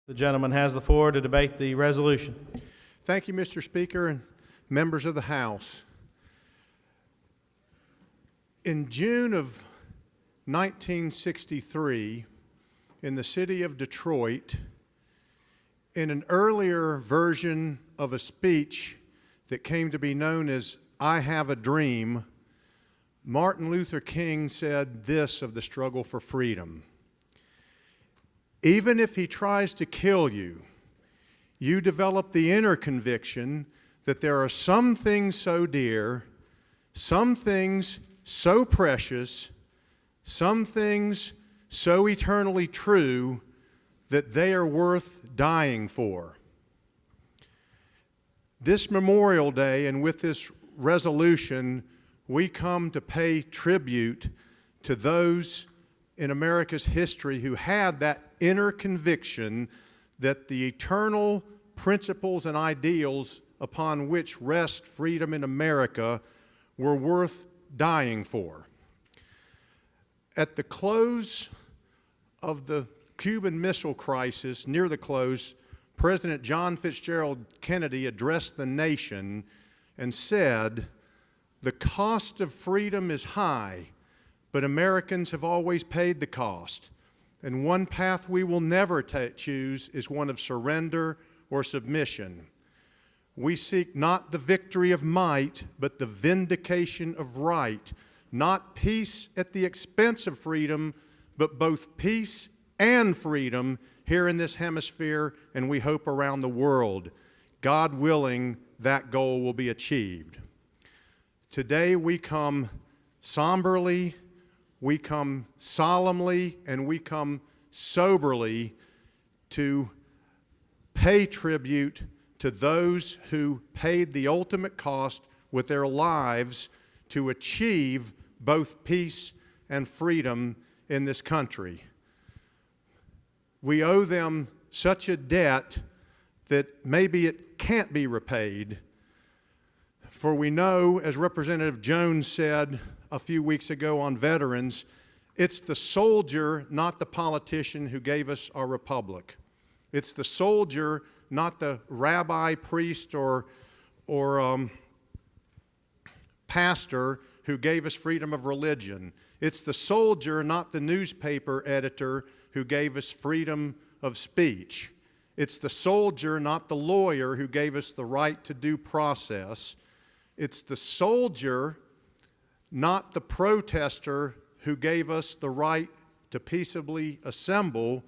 The gentleman has the floor to debate the resolution. Thank you, Mr. Speaker and members of the House. In June of 1963, in the city of Detroit, in an earlier version of a speech that came to be known as "I Have a Dream," Martin Luther King said this of the struggle for freedom: "Even if he tries to kill you, you develop the inner conviction that there are some things so dear, some things so precious, some things so eternally true that they are worth dying for." This Memorial Day, and with this resolution, we come to pay tribute to those in America's history who had that inner conviction that the eternal principles and ideals upon which rests freedom in America were worth dying for. At the close of the Cuban Missile Crisis, near the close, President John Fitzgerald Kennedy addressed the nation and said, "The cost of freedom is high, but Americans have always paid the cost. And one path we will never choose is one of surrender or submission. We seek not the victory of might, but the vindication of right. Not peace at the expense of freedom, but both peace and freedom here in this hemisphere, and we hope around the world. God willing, that goal will be achieved." Today we come somberly, we come solemnly, and we come soberly to pay tribute to those who paid the ultimate cost with their lives to achieve both peace and freedom in this country. We owe them such a debt that maybe it can't be repaid, for we know, as Representative Jones said a few weeks ago on veterans, it's the soldier, not the politician, who gave us our republic. It's the soldier, not the rabbi, priest, or pastor who gave us freedom of religion. It's the soldier, not the newspaper editor, who gave us freedom of speech. It's the soldier, not the lawyer, who gave us the right to due process. It's the soldier, not the protester, who gave us the right to peaceably assemble.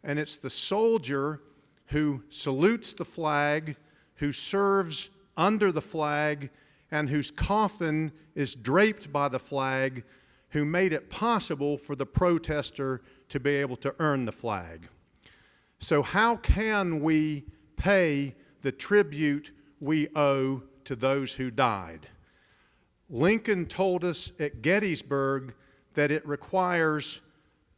And it's the soldier who salutes the flag, who serves under the flag, and whose coffin is draped by the flag, who made it possible for the protester to be able to earn the flag. So how can we pay the tribute we owe to those who died? Lincoln told us at Gettysburg that it requires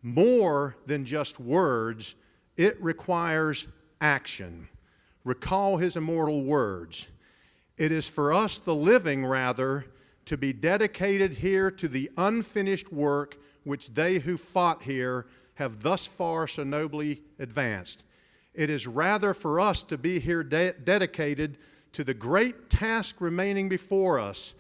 more than just words. It requires action. Recall his immortal words. "It is for us, the living, rather, to be dedicated here to the unfinished work which they who fought here have thus far so nobly advanced. It is rather for us to be here dedicated to the great task remaining before us,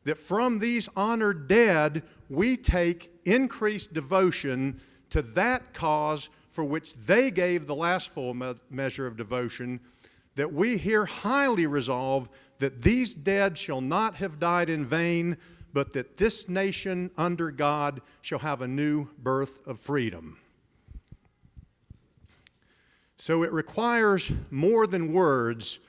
that from these honored dead we take increased devotion to that cause for which they gave the last full measure of devotion, that we here highly resolve that these dead shall not have died in vain, but that this nation under God shall have a new birth of freedom." So it requires more than words.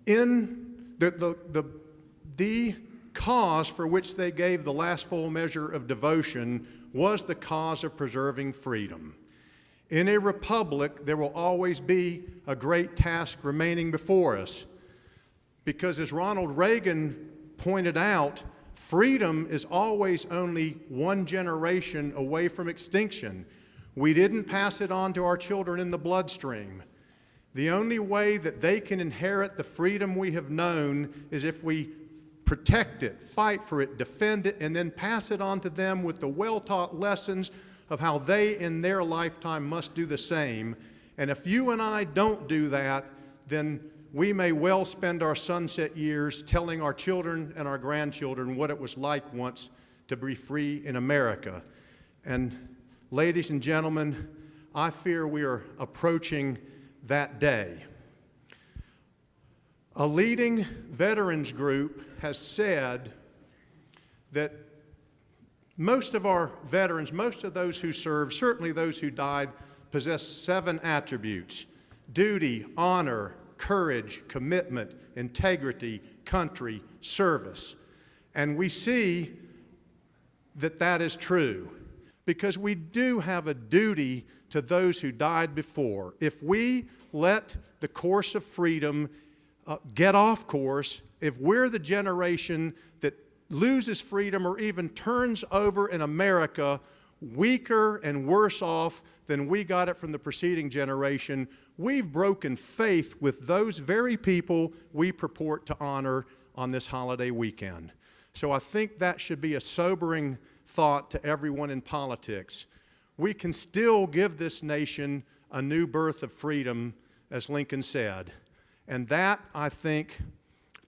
In the cause for which they gave the last full measure of devotion was the cause of preserving freedom. In a republic, there will always be a great task remaining before us, because as Ronald Reagan pointed out, freedom is always only one generation away from extinction. We didn't pass it on to our children in the bloodstream. The only way that they can inherit the freedom we have known is if we protect it, fight for it, defend it, and then pass it on to them with the well-taught lessons of how they in their lifetime must do the same. And if you and I don't do that, then we may well spend our sunset years telling our children and our grandchildren what it was like once to be free in America. And ladies and gentlemen, I fear we are approaching that day. A leading veterans group has said that most of our veterans, most of those who served, certainly those who died, possess 7 attributes: duty, honor, courage, commitment, integrity, country, service. And we see that that is true, because we do have a duty to those who died before. If we let the course of freedom get off course, if we're the generation that loses freedom or even turns over in America weaker and worse off than we got it from the preceding generation, we've broken faith with those very people we purport to honor on this holiday weekend. So I think that should be a sobering thought to everyone in politics. We can still give this nation a new birth of freedom, as Lincoln said. And that, I think,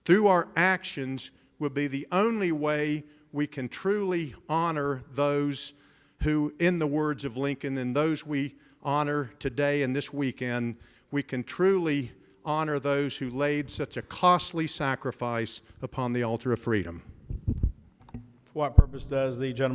through our actions, will be the only way we can truly honor those who, in the words of Lincoln, and those we honor today and this weekend, we can truly honor those who laid such a costly sacrifice upon the altar of freedom. For what purpose does the gentleman